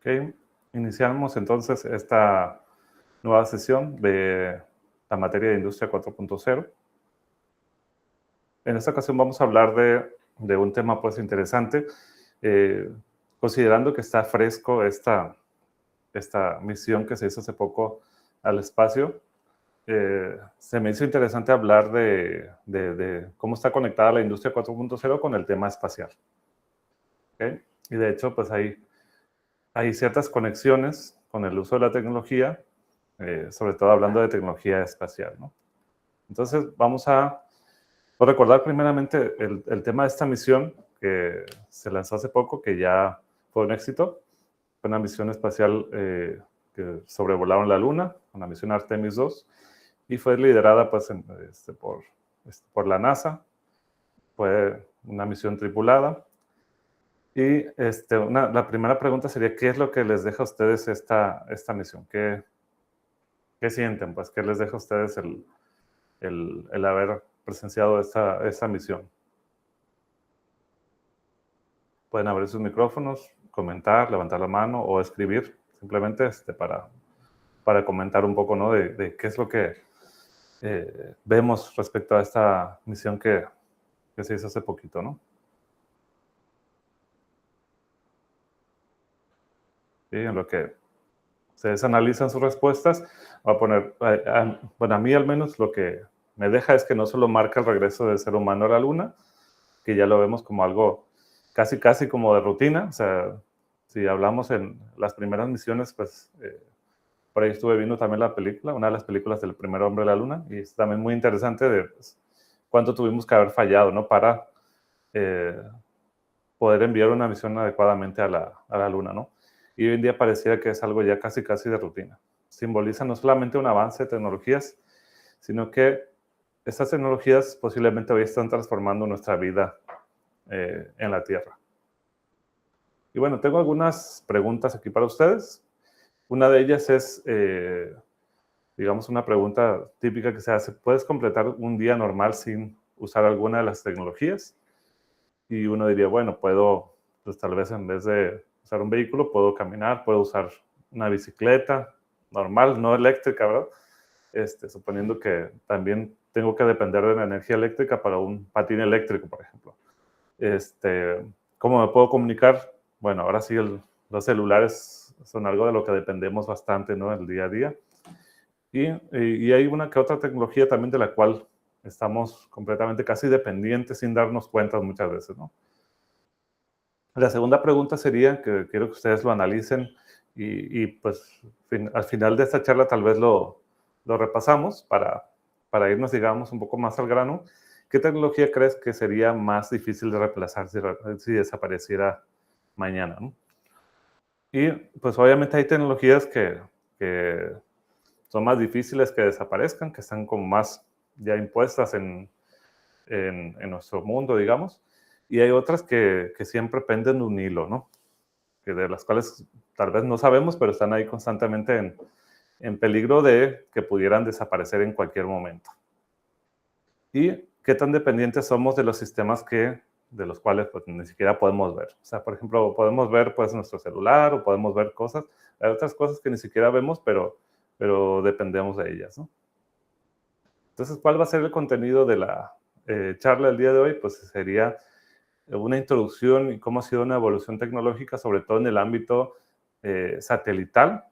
Ok, iniciamos entonces esta nueva sesión de la materia de Industria 4.0. En esta ocasión vamos a hablar de un tema pues interesante, eh, considerando que está fresco esta misión que se hizo hace poco al espacio. Se me hizo interesante hablar de cómo está conectada la Industria 4.0 con el tema espacial. ¿Okay? Y de hecho, pues hay ciertas conexiones con el uso de la tecnología, sobre todo hablando de tecnología espacial, ¿no? Entonces, vamos a recordar primeramente el tema de esta misión que se lanzó hace poco, que ya fue un éxito. Fue una misión espacial que sobrevolaron la Luna, una misión Artemis 2, y fue liderada pues, por la NASA. Fue una misión tripulada. Y la primera pregunta sería, ¿qué es lo que les deja a ustedes esta misión? ¿Qué sienten? Pues, ¿qué les deja a ustedes el haber presenciado esta misión? Pueden abrir sus micrófonos, comentar, levantar la mano o escribir, simplemente para comentar un poco, ¿no? De qué es lo que vemos respecto a esta misión que se hizo hace poquito, ¿no? Sí, en lo que ustedes analizan sus respuestas, voy a poner, bueno, a mí al menos lo que me deja es que no solo marca el regreso del ser humano a la Luna, que ya lo vemos como algo casi como de rutina. O sea, si hablamos en las primeras misiones, pues por ahí estuve viendo también la película, una de las películas del primer hombre a la Luna, y es también muy interesante de pues, cuánto tuvimos que haber fallado, ¿no? Para eh, poder enviar una misión adecuadamente a la Luna, ¿no? Y hoy en día pareciera que es algo ya casi de rutina. Simboliza no solamente un avance de tecnologías, sino que estas tecnologías posiblemente hoy están transformando nuestra vida en la Tierra. Y bueno, tengo algunas preguntas aquí para ustedes. Una de ellas es, digamos, una pregunta típica que se hace. ¿Puedes completar un día normal sin usar alguna de las tecnologías? Y uno diría, bueno, puedo, pues tal vez en vez de usar un vehículo, puedo caminar, puedo usar una bicicleta normal, no eléctrica, ¿verdad? Suponiendo que también tengo que depender de la energía eléctrica para un patín eléctrico, por ejemplo. ¿Cómo me puedo comunicar? Bueno, ahora sí los celulares son algo de lo que dependemos bastante, ¿no? El día a día. Y hay una que otra tecnología también de la cual estamos completamente casi dependientes sin darnos cuenta muchas veces, ¿no? La segunda pregunta sería, que quiero que ustedes lo analicen pues al final de esta charla tal vez lo repasamos para irnos, digamos, un poco más al grano. ¿Qué tecnología crees que sería más difícil de reemplazar si desapareciera mañana, ¿no? Y pues obviamente hay tecnologías que son más difíciles que desaparezcan, que están como más ya impuestas en nuestro mundo, digamos, y hay otras que siempre penden de un hilo, ¿no? Que de las cuales tal vez no sabemos, pero están ahí constantemente en peligro de que pudieran desaparecer en cualquier momento. ¿Y qué tan dependientes somos de los sistemas de los cuales pues, ni siquiera podemos ver? O sea, por ejemplo, podemos ver pues, nuestro celular o podemos ver cosas. Hay otras cosas que ni siquiera vemos, pero dependemos de ellas, ¿no? Entonces, ¿cuál va a ser el contenido de la charla del día de hoy? Pues sería una introducción y cómo ha sido una evolución tecnológica, sobre todo en el ámbito satelital.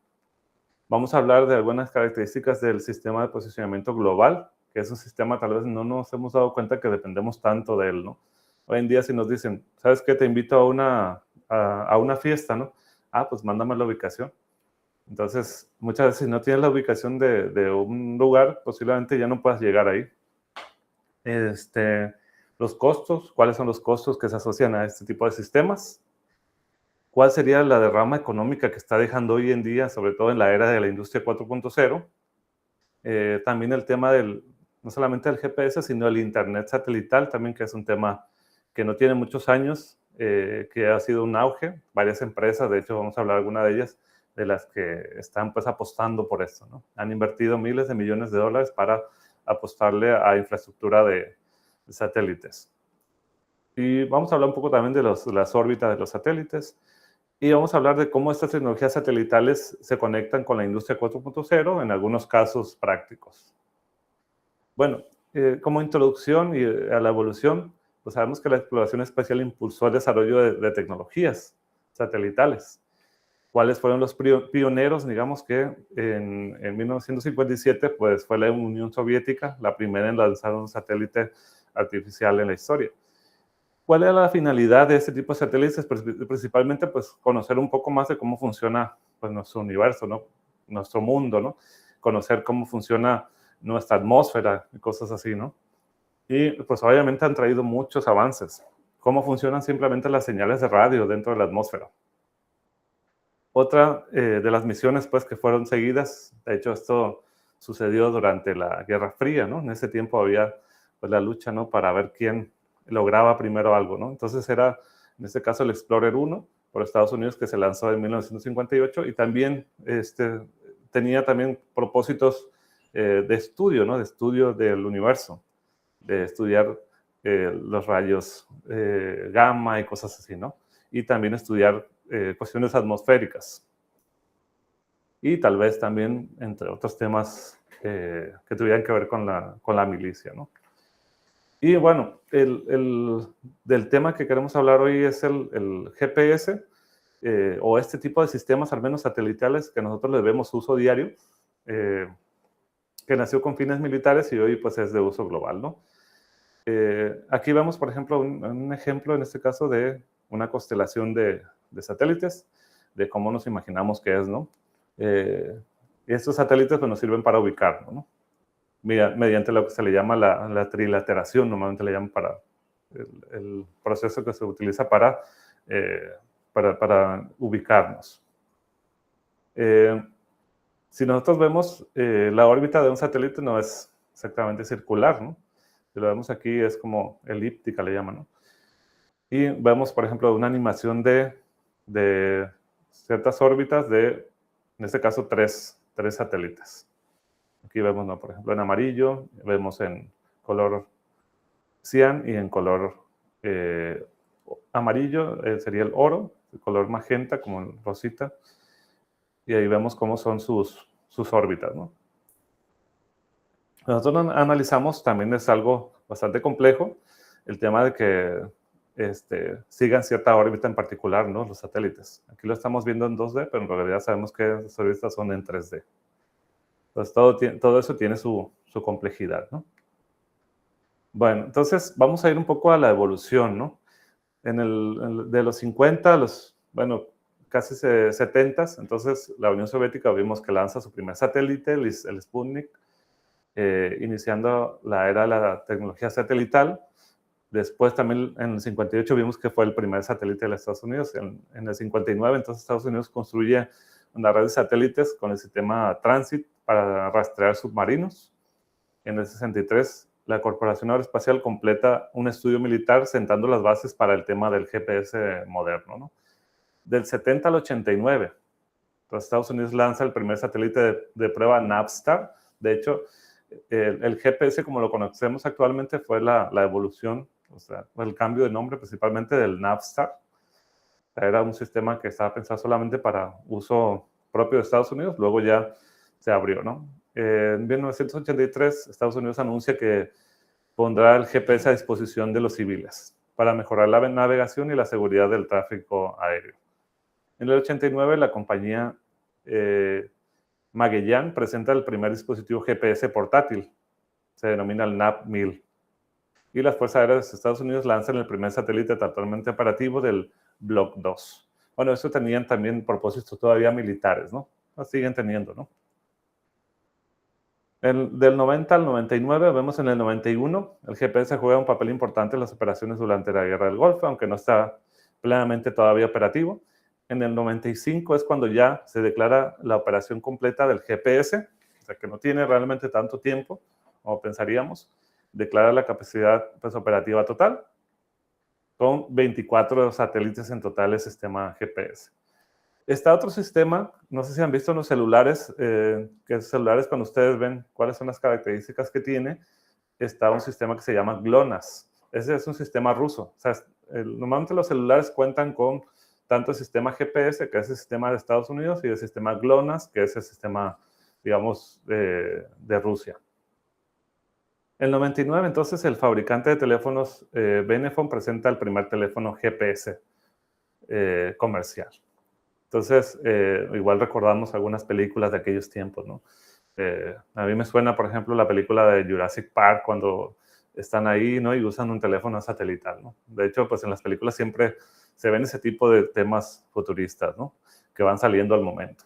Vamos a hablar de algunas características del sistema de posicionamiento global, que es un sistema tal vez no nos hemos dado cuenta que dependemos tanto de él, ¿no? Hoy en día si nos dicen, ¿sabes qué? Te invito a una fiesta, ¿no? Ah, pues mándame la ubicación. Entonces, muchas veces si no tienes la ubicación de un lugar, posiblemente ya no puedas llegar ahí. Los costos, ¿cuáles son los costos que se asocian a este tipo de sistemas? ¿Cuál sería la derrama económica que está dejando hoy en día, sobre todo en la era de la industria 4.0? También el tema no solamente del GPS, sino el Internet satelital también, que es un tema que no tiene muchos años, que ha sido un auge. Varias empresas, de hecho vamos a hablar de alguna de ellas, de las que están pues apostando por esto, ¿no? Han invertido miles de millones de dólares para apostarle a infraestructura de satélites. Y vamos a hablar un poco también de las órbitas de los satélites. Y vamos a hablar de cómo estas tecnologías satelitales se conectan con la industria 4.0 en algunos casos prácticos. Bueno, como introducción a la evolución, pues sabemos que la exploración espacial impulsó el desarrollo de tecnologías satelitales. ¿Cuáles fueron los pioneros? Digamos que en 1957 pues, fue la Unión Soviética la primera en lanzar un satélite artificial en la historia. ¿Cuál era la finalidad de este tipo de satélites? Pues, principalmente, pues, conocer un poco más de cómo funciona pues, nuestro universo, ¿no? Nuestro mundo, ¿no? Conocer cómo funciona nuestra atmósfera y cosas así, ¿no? Y pues obviamente han traído muchos avances. ¿Cómo funcionan simplemente las señales de radio dentro de la atmósfera? Otra de las misiones pues, que fueron seguidas, de hecho esto sucedió durante la Guerra Fría, ¿no? En ese tiempo había pues, la lucha, ¿no? Para ver quién lograba primero algo, ¿no? Entonces era, en este caso, el Explorer 1 por Estados Unidos, que se lanzó en 1958 y también tenía también propósitos de estudio, ¿no? De estudio del universo, de estudiar los rayos gamma y cosas así, ¿no? Y también estudiar cuestiones atmosféricas. Y tal vez también, entre otros temas que tuvieran que ver con la milicia, ¿no? Y bueno, del tema que queremos hablar hoy es el GPS, o este tipo de sistemas, al menos satelitales, que nosotros le vemos uso diario, que nació con fines militares y hoy pues es de uso global, ¿no? Aquí vemos, por ejemplo, un ejemplo, en este caso, de una constelación de satélites, de cómo nos imaginamos que es, ¿no? Y estos satélites pues, nos sirven para ubicarnos, ¿no? Mediante lo que se le llama la trilateración, normalmente le llaman para el proceso que se utiliza para ubicarnos. Si nosotros vemos la órbita de un satélite no es exactamente circular, ¿no? Si lo vemos aquí es como elíptica, le llaman, ¿no? Y vemos, por ejemplo, una animación de ciertas órbitas de, en este caso, tres satélites. Aquí vemos, ¿no? Por ejemplo, en amarillo, vemos en color cian y en color amarillo sería el oro, el color magenta como el rosita, y ahí vemos cómo son sus órbitas, ¿no? Nosotros analizamos, también es algo bastante complejo, el tema de que sigan cierta órbita en particular, ¿no? Los satélites. Aquí lo estamos viendo en 2D, pero en realidad sabemos que las órbitas son en 3D. Entonces, todo eso tiene su complejidad, ¿no? Bueno, entonces vamos a ir un poco a la evolución, ¿no? De los 50 a los, bueno, casi 70, entonces la Unión Soviética vimos que lanza su primer satélite, el Sputnik, iniciando la era de la tecnología satelital. Después también en el 58 vimos que fue el primer satélite de los Estados Unidos. En el 59 entonces Estados Unidos construye una red de satélites con el sistema Transit para rastrear submarinos. En el 63 la Corporación Aeroespacial completa un estudio militar sentando las bases para el tema del GPS moderno, ¿no? Del 70 al 89, entonces Estados Unidos lanza el primer satélite de prueba Navstar. De hecho, el GPS como lo conocemos actualmente fue la evolución, o sea, el cambio de nombre principalmente del Navstar. Era un sistema que estaba pensado solamente para uso propio de Estados Unidos, luego ya se abrió, ¿no? En 1983, Estados Unidos anuncia que pondrá el GPS a disposición de los civiles para mejorar la navegación y la seguridad del tráfico aéreo. En el 89, la compañía Magellan presenta el primer dispositivo GPS portátil, se denomina el NAV-1000. Y las Fuerzas Aéreas de Estados Unidos lanzan el primer satélite totalmente operativo del Block 2. Bueno, eso tenían también propósitos todavía militares, ¿no? Lo siguen teniendo, ¿no? Del 90 al 99, vemos en el 91, el GPS juega un papel importante en las operaciones durante la Guerra del Golfo, aunque no está plenamente todavía operativo. En el 95 es cuando ya se declara la operación completa del GPS, o sea que no tiene realmente tanto tiempo, como pensaríamos, declara la capacidad pues, operativa total, con 24 satélites en total el sistema GPS. Está otro sistema, no sé si han visto en los celulares, que celulares cuando ustedes ven cuáles son las características que tiene, está un sistema que se llama GLONASS. Ese es un sistema ruso. O sea, normalmente los celulares cuentan con tanto el sistema GPS, que es el sistema de Estados Unidos, y el sistema GLONASS, que es el sistema, digamos, de Rusia. En el 99, entonces, el fabricante de teléfonos Benefone presenta el primer teléfono GPS comercial. Entonces, igual recordamos algunas películas de aquellos tiempos, ¿no? A mí me suena, por ejemplo, la película de Jurassic Park, cuando están ahí, ¿no? Y usan un teléfono satelital, ¿no? De hecho, pues en las películas siempre se ven ese tipo de temas futuristas, ¿no? Que van saliendo al momento.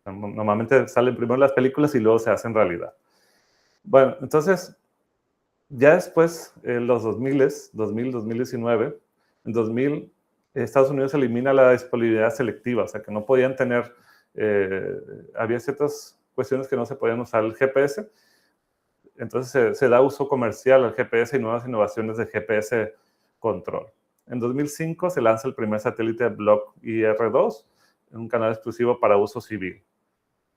Normalmente salen primero las películas y luego se hacen realidad. Bueno, entonces, ya después, en los 2019, en 2000, Estados Unidos elimina la disponibilidad selectiva, o sea, que no podían tener, había ciertas cuestiones que no se podían usar el GPS, entonces se da uso comercial al GPS y nuevas innovaciones de GPS control. En 2005 se lanza el primer satélite Block IR-2, un canal exclusivo para uso civil.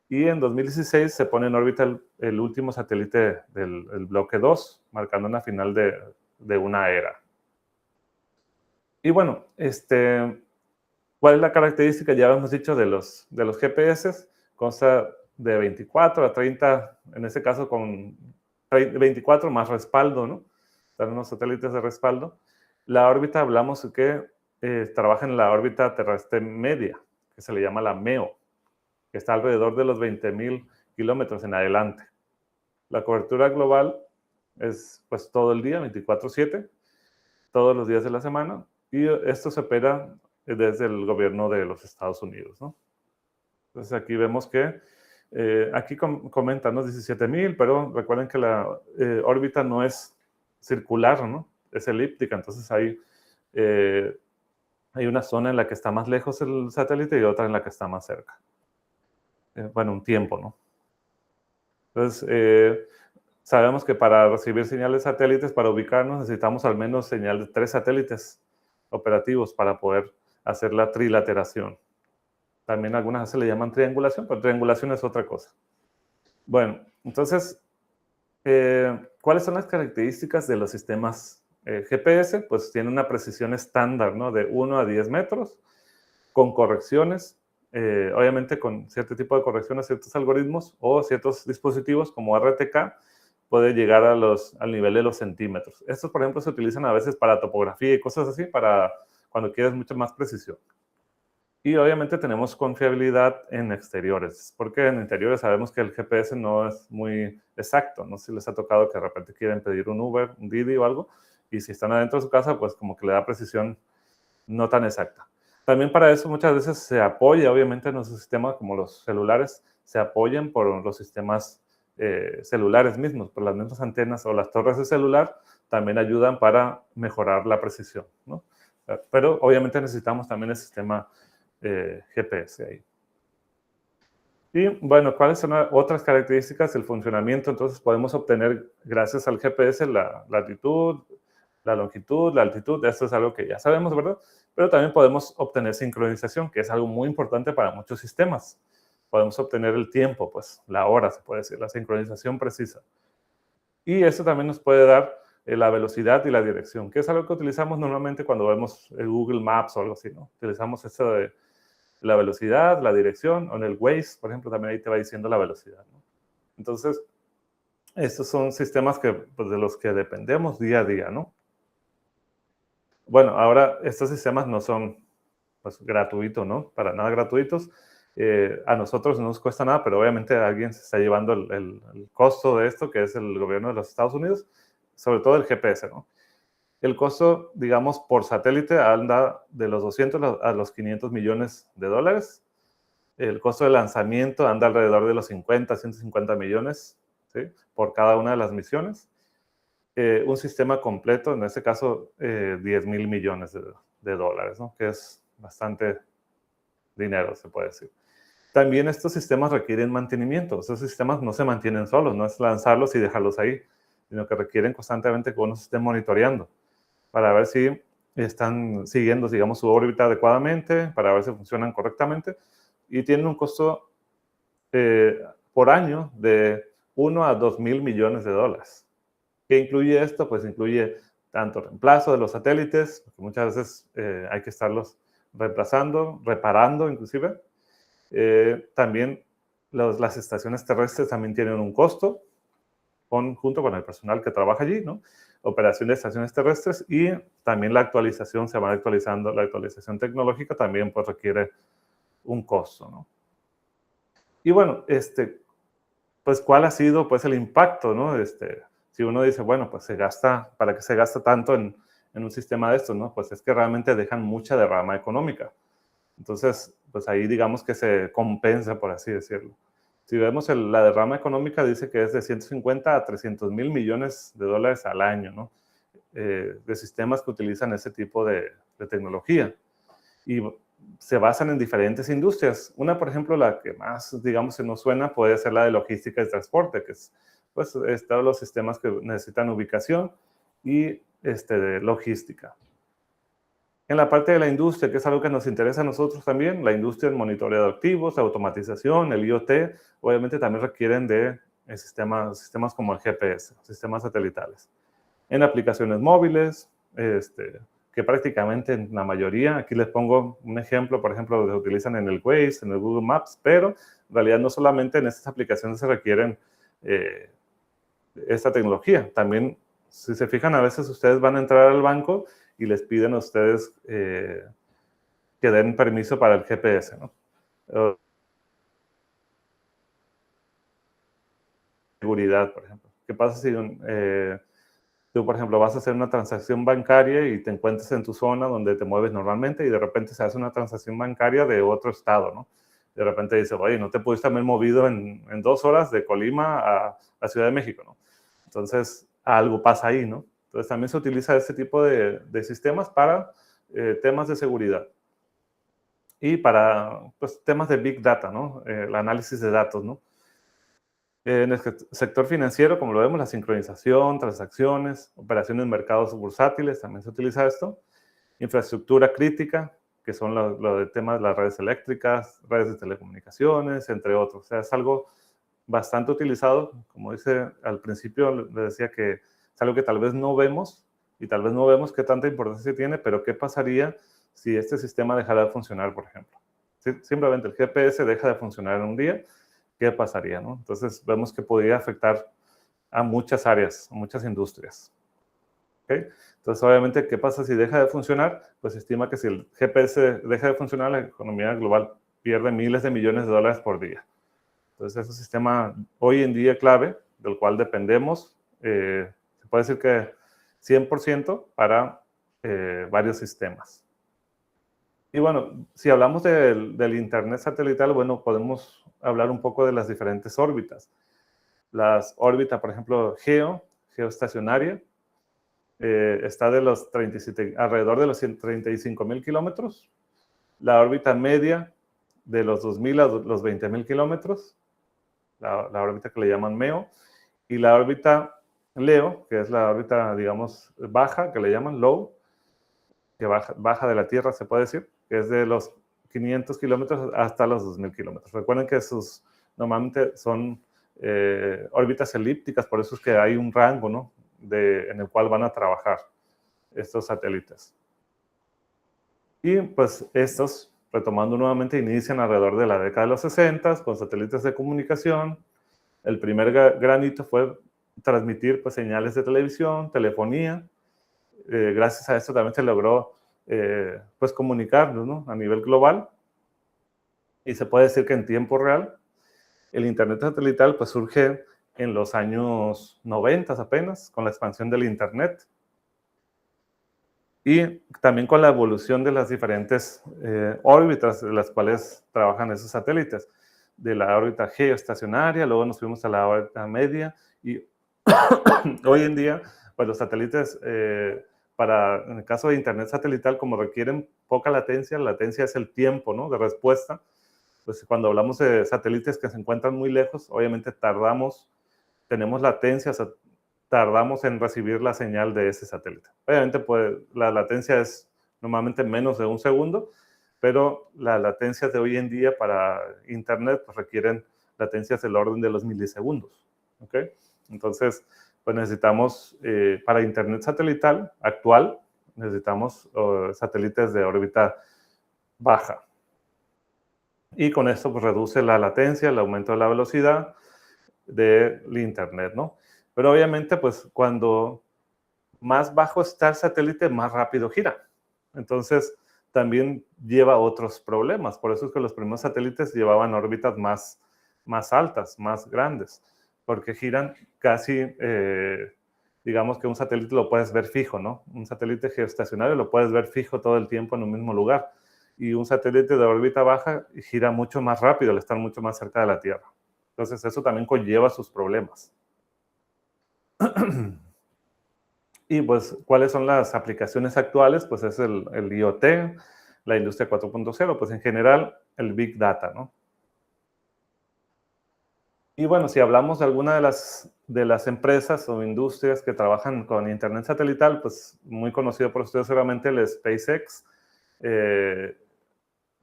Y en 2016 se pone en órbita el último satélite del bloque 2, marcando una final de una era. Y bueno, ¿cuál es la característica? Ya hemos dicho de los GPS. Consta de 24 a 30, en este caso con 24 más respaldo, ¿no? Están unos satélites de respaldo. La órbita, hablamos que trabaja en la órbita terrestre media, que se le llama la MEO, que está alrededor de los 20,000 kilómetros en adelante. La cobertura global es pues todo el día, 24/7, todos los días de la semana, y esto se opera desde el gobierno de los Estados Unidos, ¿no? Entonces aquí vemos que, aquí comentan, ¿no? 17,000, pero recuerden que la órbita no es circular, ¿no? Es elíptica, entonces hay una zona en la que está más lejos el satélite y otra en la que está más cerca. Bueno, un tiempo, ¿no? Entonces, sabemos que para recibir señales satélites, para ubicarnos, necesitamos al menos señal de 3 satélites operativos para poder hacer la trilateración. También algunas veces le llaman triangulación, pero triangulación es otra cosa. Bueno, entonces, ¿cuáles son las características de los sistemas GPS? Pues tiene una precisión estándar, ¿no? De 1 a 10 metros, con correcciones, obviamente con cierto tipo de correcciones, ciertos algoritmos o ciertos dispositivos como RTK, puede llegar al nivel de los centímetros. Estos, por ejemplo, se utilizan a veces para topografía y cosas así, para cuando quieres mucha más precisión. Y obviamente tenemos confiabilidad en exteriores, porque en interiores sabemos que el GPS no es muy exacto, no sé si les ha tocado que de repente quieren pedir un Uber, un Didi o algo, y si están adentro de su casa, pues como que le da precisión no tan exacta. También para eso muchas veces se apoya, obviamente, en los sistemas como los celulares, se apoyan por los sistemas celulares mismos, por las mismas antenas o las torres de celular, también ayudan para mejorar la precisión, ¿no? Pero obviamente necesitamos también el sistema GPS ahí. Y bueno, ¿cuáles son otras características del funcionamiento? Entonces podemos obtener, gracias al GPS, la latitud, la longitud, la altitud. Esto es algo que ya sabemos, ¿verdad? Pero también podemos obtener sincronización, que es algo muy importante para muchos sistemas. Podemos obtener el tiempo, pues la hora, se puede decir, la sincronización precisa. Y eso también nos puede dar la velocidad y la dirección, que es algo que utilizamos normalmente cuando vemos el Google Maps o algo así, ¿no? Utilizamos eso de la velocidad, la dirección, o en el Waze, por ejemplo, también ahí te va diciendo la velocidad, ¿no? Entonces, estos son sistemas que, pues, de los que dependemos día a día, ¿no? Bueno, ahora estos sistemas no son, pues, gratuitos, ¿no? Para nada gratuitos. A nosotros no nos cuesta nada, pero obviamente alguien se está llevando el costo de esto, que es el gobierno de los Estados Unidos, sobre todo el GPS, ¿no? El costo, digamos, por satélite anda de los 200 a los 500 millones de dólares. El costo de lanzamiento anda alrededor de los 50, 150 millones, ¿sí? Por cada una de las misiones. Un sistema completo, en este caso, 10,000 millones de dólares, ¿no? Que es bastante dinero, se puede decir. También estos sistemas requieren mantenimiento. Esos sistemas no se mantienen solos, no es lanzarlos y dejarlos ahí, sino que requieren constantemente que uno se esté monitoreando para ver si están siguiendo, digamos, su órbita adecuadamente, para ver si funcionan correctamente, y tienen un costo por año de 1 a 2,000 millones de dólares. ¿Qué incluye esto? Pues incluye tanto reemplazo de los satélites, porque muchas veces hay que estarlos reemplazando, reparando inclusive. También las estaciones terrestres también tienen un costo junto con el personal que trabaja allí, ¿no? Operación de estaciones terrestres y también la actualización, se va actualizando, la actualización tecnológica también pues requiere un costo, ¿no? Y bueno, pues ¿cuál ha sido pues el impacto, ¿no? Si uno dice, bueno, pues ¿para qué se gasta tanto en un sistema de estos, ¿no? Pues es que realmente dejan mucha derrama económica. Entonces, pues ahí digamos que se compensa, por así decirlo. Si vemos la derrama económica, dice que es de 150 a 300 mil millones de dólares al año, ¿no? De sistemas que utilizan ese tipo de tecnología. Y se basan en diferentes industrias. Una, por ejemplo, la que más, digamos, se nos suena puede ser la de logística y transporte, que es, pues, todos los sistemas que necesitan ubicación y de logística. En la parte de la industria, que es algo que nos interesa a nosotros también, la industria del monitoreo de activos, la automatización, el IoT, obviamente también requieren de sistemas como el GPS, sistemas satelitales. En aplicaciones móviles, que prácticamente en la mayoría, aquí les pongo un ejemplo, por ejemplo, se utilizan en el Waze, en el Google Maps, pero en realidad no solamente en estas aplicaciones se requieren esta tecnología, también, si se fijan, a veces ustedes van a entrar al banco y les piden a ustedes que den permiso para el GPS, ¿no? Seguridad, por ejemplo. ¿Qué pasa si tú, por ejemplo, vas a hacer una transacción bancaria y te encuentras en tu zona donde te mueves normalmente y de repente se hace una transacción bancaria de otro estado, ¿no? De repente dice, oye, no te pudiste haber movido en 2 horas de Colima a Ciudad de México, ¿no? Entonces, algo pasa ahí, ¿no? Entonces, también se utiliza este tipo de sistemas para temas de seguridad y para pues, temas de Big Data, ¿no? El análisis de datos, ¿no? En el sector financiero, como lo vemos, la sincronización, transacciones, operaciones en mercados bursátiles, también se utiliza esto. Infraestructura crítica, que son lo de temas de las redes eléctricas, redes de telecomunicaciones, entre otros. O sea, es algo bastante utilizado. Como dice al principio, le decía que es algo que tal vez no vemos y tal vez no vemos qué tanta importancia tiene, pero ¿qué pasaría si este sistema dejara de funcionar, por ejemplo? Simplemente el GPS deja de funcionar en un día, ¿qué pasaría, no? Entonces vemos que podría afectar a muchas áreas, a muchas industrias. ¿Okay? Entonces, obviamente, ¿qué pasa si deja de funcionar? Pues se estima que si el GPS deja de funcionar, la economía global pierde miles de millones de dólares por día. Entonces, es un sistema hoy en día clave, del cual dependemos, se puede decir que 100% para varios sistemas. Y bueno, si hablamos del Internet satelital, bueno, podemos hablar un poco de las diferentes órbitas. Las órbitas, por ejemplo, geoestacionaria, está alrededor de los 35.000 kilómetros. La órbita media de los 2.000 a los 20.000 kilómetros, la órbita que le llaman MEO, y la órbita LEO, que es la órbita, digamos, baja, que le llaman low, que baja de la Tierra, se puede decir, que es de los 500 kilómetros hasta los 2.000 kilómetros. Recuerden que normalmente son órbitas elípticas, por eso es que hay un rango, ¿no? En el cual van a trabajar estos satélites. Y pues estos, retomando nuevamente, inician alrededor de la década de los 60 con satélites de comunicación. El primer granito fue transmitir pues, señales de televisión, telefonía. Gracias a esto también se logró pues comunicarnos, ¿no? A nivel global. Y se puede decir que en tiempo real el Internet satelital pues surge en los años 90 apenas, con la expansión del Internet. Y también con la evolución de las diferentes órbitas de las cuales trabajan esos satélites. De la órbita geoestacionaria, luego nos fuimos a la órbita media y hoy en día, pues los satélites, en el caso de Internet satelital, como requieren poca latencia, la latencia es el tiempo, ¿no? De respuesta. Pues cuando hablamos de satélites que se encuentran muy lejos, obviamente tenemos latencia, o sea, tardamos en recibir la señal de ese satélite. Obviamente, pues, la latencia es normalmente menos de un segundo, pero las latencias de hoy en día para Internet pues, requieren latencias del orden de los milisegundos. ¿Okay? Entonces, pues necesitamos, para Internet satelital actual, necesitamos satélites de órbita baja. Y con esto pues, reduce la latencia, el aumento de la velocidad del Internet, ¿no? Pero obviamente, pues cuando más bajo está el satélite, más rápido gira. Entonces, también lleva otros problemas. Por eso es que los primeros satélites llevaban órbitas más altas, más grandes, porque giran casi, digamos que un satélite lo puedes ver fijo, ¿no? Un satélite geoestacionario lo puedes ver fijo todo el tiempo en un mismo lugar. Y un satélite de órbita baja gira mucho más rápido al estar mucho más cerca de la Tierra. Entonces, eso también conlleva sus problemas. Y pues, ¿cuáles son las aplicaciones actuales? Pues es el IoT, la industria 4.0, pues en general el Big Data, ¿no? Y bueno, si hablamos de alguna de las empresas o industrias que trabajan con Internet satelital, pues muy conocido por ustedes seguramente el SpaceX,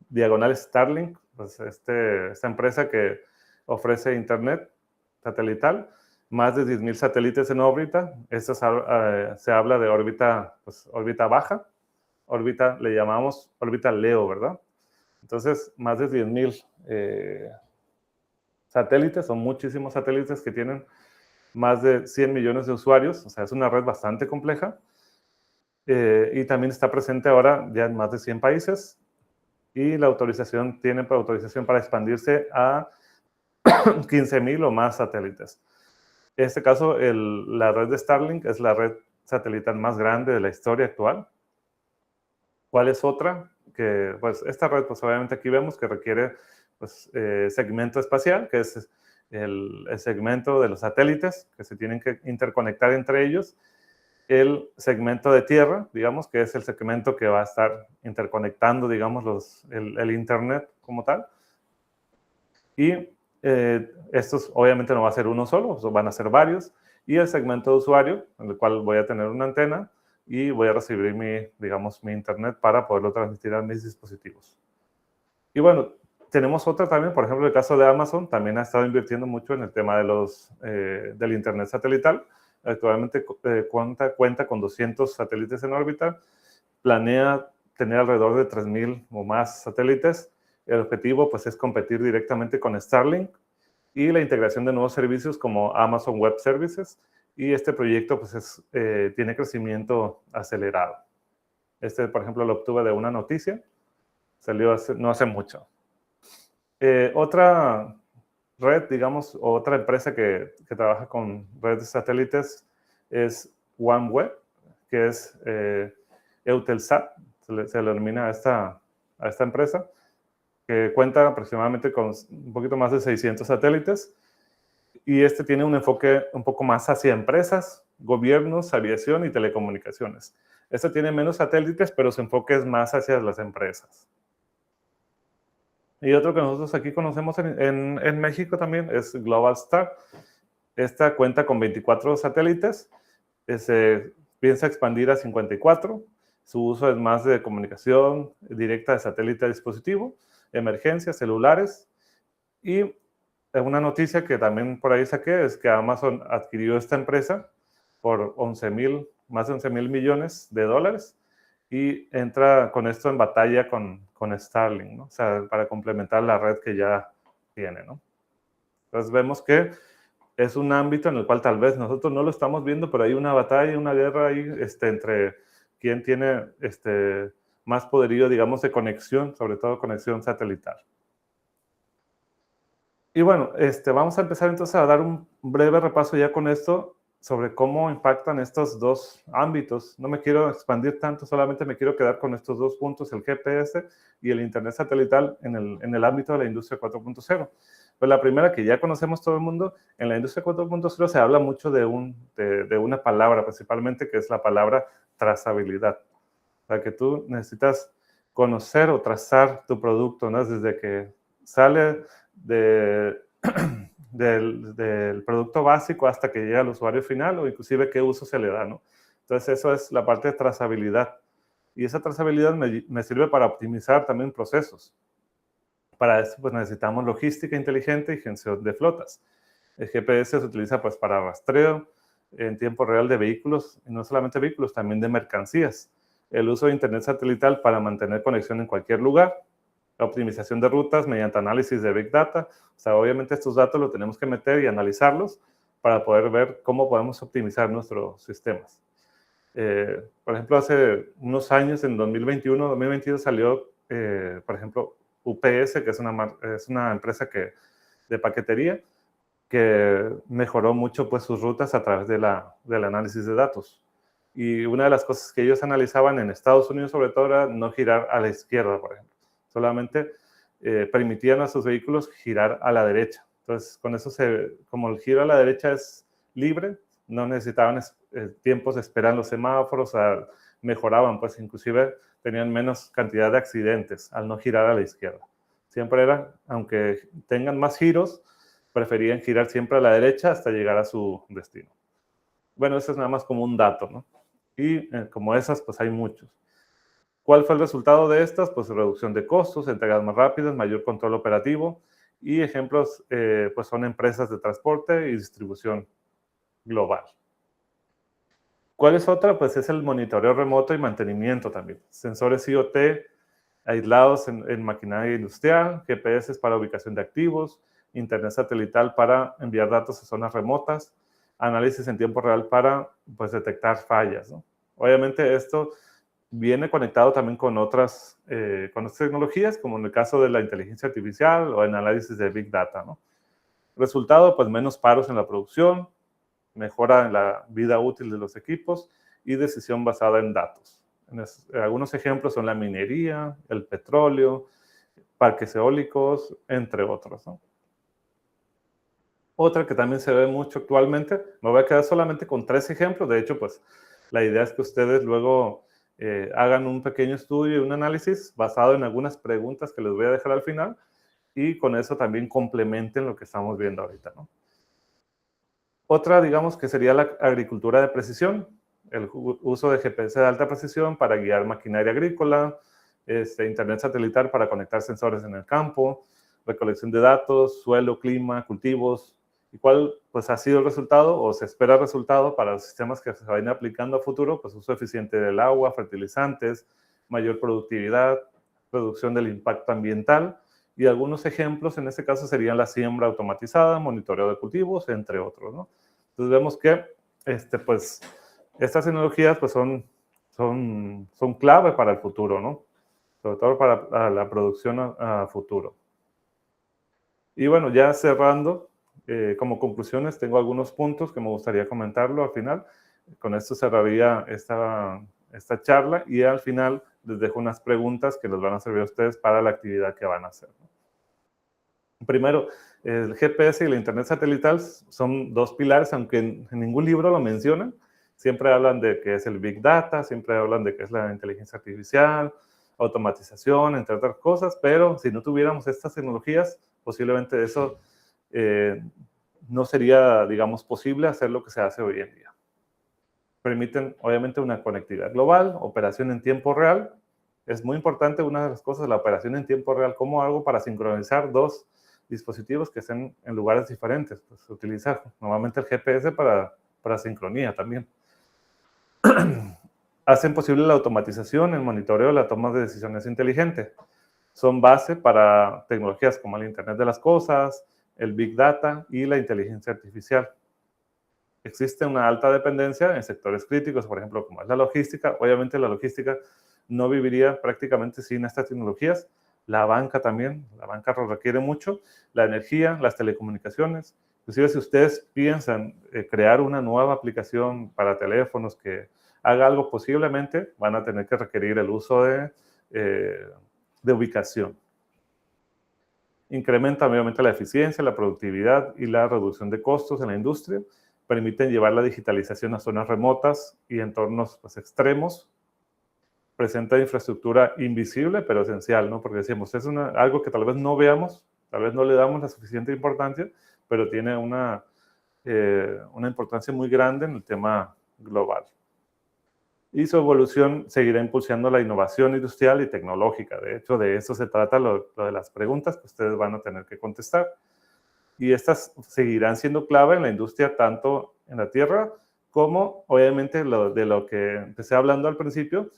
diagonal Starlink, pues esta empresa que ofrece Internet satelital, más de 10,000 satélites en órbita. Esto se habla de órbita, pues, órbita baja. Órbita le llamamos órbita LEO, ¿verdad? Entonces, más de 10,000 satélites, son muchísimos satélites que tienen más de 100 millones de usuarios, o sea, es una red bastante compleja. Y también está presente ahora ya en más de 100 países. Y la autorización, tiene autorización para expandirse a 15,000 o más satélites. En este caso, la red de Starlink es la red satelital más grande de la historia actual. ¿Cuál es otra? Que, pues, esta red, pues, obviamente aquí vemos que requiere, pues, segmento espacial, que es el segmento de los satélites que se tienen que interconectar entre ellos. El segmento de tierra, digamos, que es el segmento que va a estar interconectando, digamos, el Internet como tal. Y estos obviamente no va a ser uno solo, van a ser varios. Y el segmento de usuario, en el cual voy a tener una antena y voy a recibir mi Internet para poderlo transmitir a mis dispositivos. Y bueno, tenemos otra también, por ejemplo, el caso de Amazon, también ha estado invirtiendo mucho en el tema del Internet satelital. Actualmente cuenta con 200 satélites en órbita, planea tener alrededor de 3,000 o más satélites. El objetivo, pues, es competir directamente con Starlink y la integración de nuevos servicios como Amazon Web Services. Y este proyecto, pues, tiene crecimiento acelerado. Por ejemplo, lo obtuve de una noticia, salió no hace mucho. Otra red, digamos, o otra empresa que trabaja con redes de satélites es OneWeb, que es Eutelsat, se le denomina a esta empresa, que cuenta aproximadamente con un poquito más de 600 satélites, y tiene un enfoque un poco más hacia empresas, gobiernos, aviación y telecomunicaciones. Tiene menos satélites, pero su enfoque es más hacia las empresas. Y otro que nosotros aquí conocemos en México también es Globalstar. Esta cuenta con 24 satélites, se piensa expandir a 54. Su uso es más de comunicación directa de satélite a dispositivo, emergencias, celulares. Y una noticia que también por ahí saqué es que Amazon adquirió esta empresa por más de 11,000 millones de dólares y entra con esto en batalla con Starlink, ¿no? O sea, para complementar la red que ya tiene, ¿no? Entonces vemos que es un ámbito en el cual tal vez nosotros no lo estamos viendo, pero hay una batalla, una guerra ahí entre quién tiene más poderío, digamos, de conexión, sobre todo conexión satelital. Y bueno, vamos a empezar entonces a dar un breve repaso ya con esto sobre cómo impactan estos dos ámbitos. No me quiero expandir tanto, solamente me quiero quedar con estos dos puntos, el GPS y el Internet satelital en el ámbito de la industria 4.0. Pues la primera, que ya conocemos todo el mundo, en la industria 4.0 se habla mucho de una palabra principalmente, que es la palabra trazabilidad. O sea, que tú necesitas conocer o trazar tu producto, ¿no? Desde que sale del producto básico hasta que llega al usuario final, o inclusive qué uso se le da, ¿no? Entonces, eso es la parte de trazabilidad. Y esa trazabilidad me sirve para optimizar también procesos. Para eso, pues, necesitamos logística inteligente y gestión de flotas. El GPS se utiliza, pues, para rastreo en tiempo real de vehículos, y no solamente vehículos, también de mercancías. el uso de Internet satelital para mantener conexión en cualquier lugar, la optimización de rutas mediante análisis de Big Data. O sea, obviamente estos datos los tenemos que meter y analizarlos para poder ver cómo podemos optimizar nuestros sistemas. Por ejemplo, hace unos años, en 2021, 2022, salió, por ejemplo, UPS, que es una empresa de paquetería, que mejoró mucho pues, sus rutas a través del análisis de datos. Y una de las cosas que ellos analizaban en Estados Unidos, sobre todo, era no girar a la izquierda, por ejemplo. Solamente permitían a sus vehículos girar a la derecha. Entonces, con eso, como el giro a la derecha es libre, no necesitaban tiempos de espera en los semáforos, mejoraban, pues inclusive tenían menos cantidad de accidentes al no girar a la izquierda. Siempre era, aunque tengan más giros, preferían girar siempre a la derecha hasta llegar a su destino. Bueno, eso es nada más como un dato, ¿no? Y como esas, pues hay muchos. ¿Cuál fue el resultado de estas? Pues reducción de costos, entregas más rápidas, mayor control operativo, y ejemplos pues son empresas de transporte y distribución global. ¿Cuál es otra? Pues es el monitoreo remoto y mantenimiento también. Sensores IoT aislados en maquinaria industrial, GPS para ubicación de activos, Internet satelital para enviar datos a zonas remotas, análisis en tiempo real para pues, detectar fallas, ¿no? Obviamente esto viene conectado también con otras tecnologías, como en el caso de la inteligencia artificial o en análisis de Big Data, ¿no? Resultado, pues menos paros en la producción, mejora en la vida útil de los equipos y decisión basada en datos. Algunos ejemplos son la minería, el petróleo, parques eólicos, entre otros, ¿no? Otra que también se ve mucho actualmente, me voy a quedar solamente con 3 ejemplos. De hecho, pues la idea es que ustedes luego hagan un pequeño estudio y un análisis basado en algunas preguntas que les voy a dejar al final y con eso también complementen lo que estamos viendo ahorita, ¿no? Otra, digamos, que sería la agricultura de precisión, el uso de GPS de alta precisión para guiar maquinaria agrícola, Internet satelital para conectar sensores en el campo, recolección de datos, suelo, clima, cultivos. ¿Y cuál pues, ha sido el resultado o se espera el resultado para los sistemas que se vayan aplicando a futuro? Pues uso eficiente del agua, fertilizantes, mayor productividad, reducción del impacto ambiental. Y algunos ejemplos en este caso serían la siembra automatizada, monitoreo de cultivos, entre otros, ¿no? Entonces vemos que pues, estas tecnologías pues, son clave para el futuro, ¿no? Sobre todo para la producción a futuro. Y bueno, ya cerrando, como conclusiones, tengo algunos puntos que me gustaría comentarlo al final. Con esto cerraría esta charla y al final les dejo unas preguntas que les van a servir a ustedes para la actividad que van a hacer, ¿no? Primero, el GPS y la Internet satelital son 2 pilares, aunque en ningún libro lo mencionan. Siempre hablan de que es el Big Data, siempre hablan de que es la inteligencia artificial, automatización, entre otras cosas, pero si no tuviéramos estas tecnologías, posiblemente eso no sería, digamos, posible hacer lo que se hace hoy en día. Permiten, obviamente, una conectividad global, operación en tiempo real. Es muy importante, una de las cosas, la operación en tiempo real, como algo para sincronizar 2 dispositivos que estén en lugares diferentes. Pues utilizar normalmente el GPS para sincronía también. Hacen posible la automatización, el monitoreo, la toma de decisiones inteligente. Son base para tecnologías como el Internet de las Cosas, el Big Data y la inteligencia artificial. Existe una alta dependencia en sectores críticos, por ejemplo, como es la logística. Obviamente la logística no viviría prácticamente sin estas tecnologías. La banca también, la banca lo requiere mucho. La energía, las telecomunicaciones. Inclusive si ustedes piensan crear una nueva aplicación para teléfonos que haga algo, posiblemente van a tener que requerir el uso de ubicación. Incrementa obviamente la eficiencia, la productividad y la reducción de costos en la industria. Permiten llevar la digitalización a zonas remotas y entornos pues, extremos. Presenta infraestructura invisible, pero esencial, ¿no? Porque decíamos, es algo que tal vez no veamos, tal vez no le damos la suficiente importancia, pero tiene una importancia muy grande en el tema global. Y su evolución seguirá impulsando la innovación industrial y tecnológica. De hecho, de eso se trata lo de las preguntas que ustedes van a tener que contestar. Y estas seguirán siendo clave en la industria, tanto en la Tierra como, obviamente, de lo que empecé hablando al principio,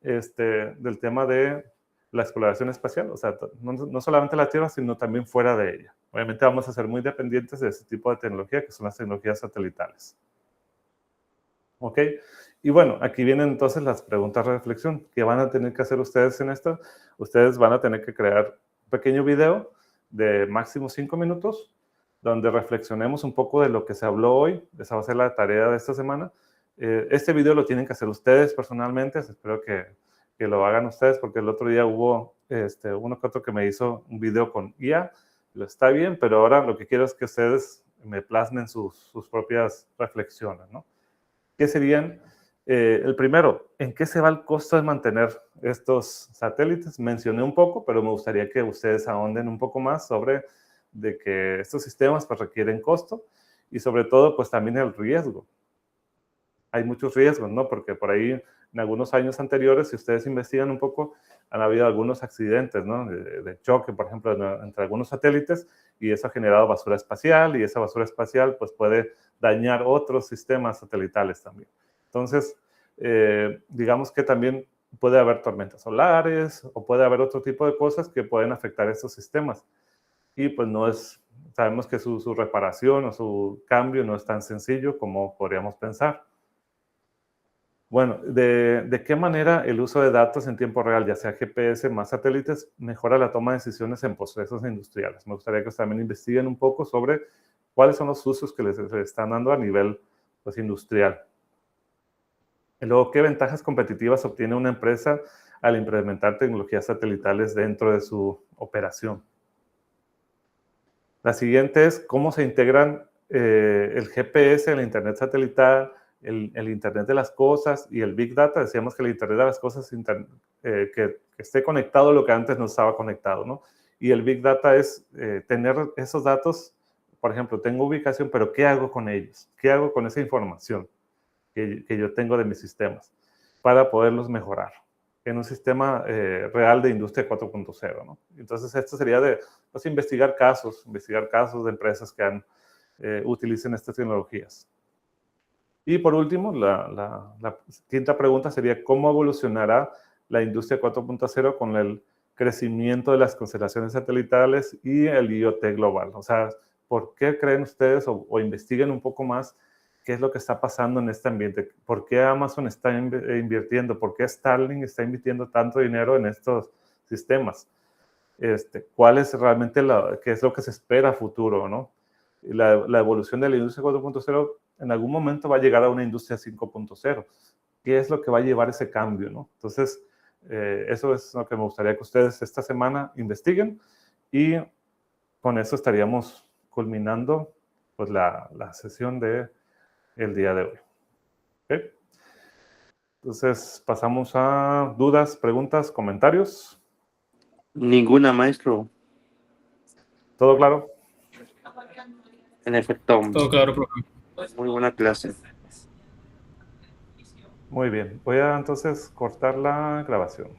del tema de la exploración espacial, o sea, no solamente la Tierra, sino también fuera de ella. Obviamente vamos a ser muy dependientes de ese tipo de tecnología, que son las tecnologías satelitales. ¿Ok? Y bueno, aquí vienen entonces las preguntas de reflexión. ¿Qué van a tener que hacer ustedes en esto? Ustedes van a tener que crear un pequeño video de máximo 5 minutos, donde reflexionemos un poco de lo que se habló hoy. Esa va a ser la tarea de esta semana. Este video lo tienen que hacer ustedes personalmente. Espero que lo hagan ustedes, porque el otro día hubo uno que otro que me hizo un video con IA. Lo está bien, pero ahora lo que quiero es que ustedes me plasmen sus propias reflexiones, ¿no? ¿Qué serían? El primero, ¿en qué se va el costo de mantener estos satélites? Mencioné un poco, pero me gustaría que ustedes ahonden un poco más sobre de que estos sistemas pues, requieren costo y sobre todo pues también el riesgo. Hay muchos riesgos, ¿no? Porque por ahí en algunos años anteriores, si ustedes investigan un poco, han habido algunos accidentes, ¿no? De choque, por ejemplo, entre algunos satélites y eso ha generado basura espacial y esa basura espacial pues puede dañar otros sistemas satelitales también. Entonces, digamos que también puede haber tormentas solares o puede haber otro tipo de cosas que pueden afectar estos sistemas. Y pues no es, sabemos que su reparación o su cambio no es tan sencillo como podríamos pensar. Bueno, ¿de qué manera el uso de datos en tiempo real, ya sea GPS más satélites, mejora la toma de decisiones en procesos industriales? Me gustaría que también investiguen un poco sobre cuáles son los usos que les están dando a nivel pues, industrial. Y luego, ¿qué ventajas competitivas obtiene una empresa al implementar tecnologías satelitales dentro de su operación? La siguiente es cómo se integran el GPS, el Internet satelital, el Internet de las cosas y el Big Data. Decíamos que el Internet de las cosas que esté conectado a lo que antes no estaba conectado, ¿no? Y el Big Data es tener esos datos, por ejemplo, tengo ubicación, pero ¿qué hago con ellos? ¿Qué hago con esa información que yo tengo de mis sistemas para poderlos mejorar en un sistema real de industria 4.0, ¿no? Entonces, esto sería de pues, investigar casos de empresas que utilicen estas tecnologías. Y por último, la quinta pregunta sería, ¿cómo evolucionará la industria 4.0 con el crecimiento de las constelaciones satelitales y el IoT global? O sea, ¿por qué creen ustedes o investiguen un poco más qué es lo que está pasando en este ambiente? ¿Por qué Amazon está invirtiendo? ¿Por qué Starlink está invirtiendo tanto dinero en estos sistemas? ¿Cuál es realmente qué es lo que se espera a futuro, ¿no? La evolución de la industria 4.0 en algún momento va a llegar a una industria 5.0. ¿Qué es lo que va a llevar ese cambio, ¿no? Entonces, eso es lo que me gustaría que ustedes esta semana investiguen y con eso estaríamos culminando pues, la sesión del día de hoy. ¿Okay? Entonces, pasamos a dudas, preguntas, comentarios. Ninguna, maestro. ¿Todo claro? En efecto. Todo claro, profe. Muy buena clase. Muy bien. Voy a entonces cortar la grabación.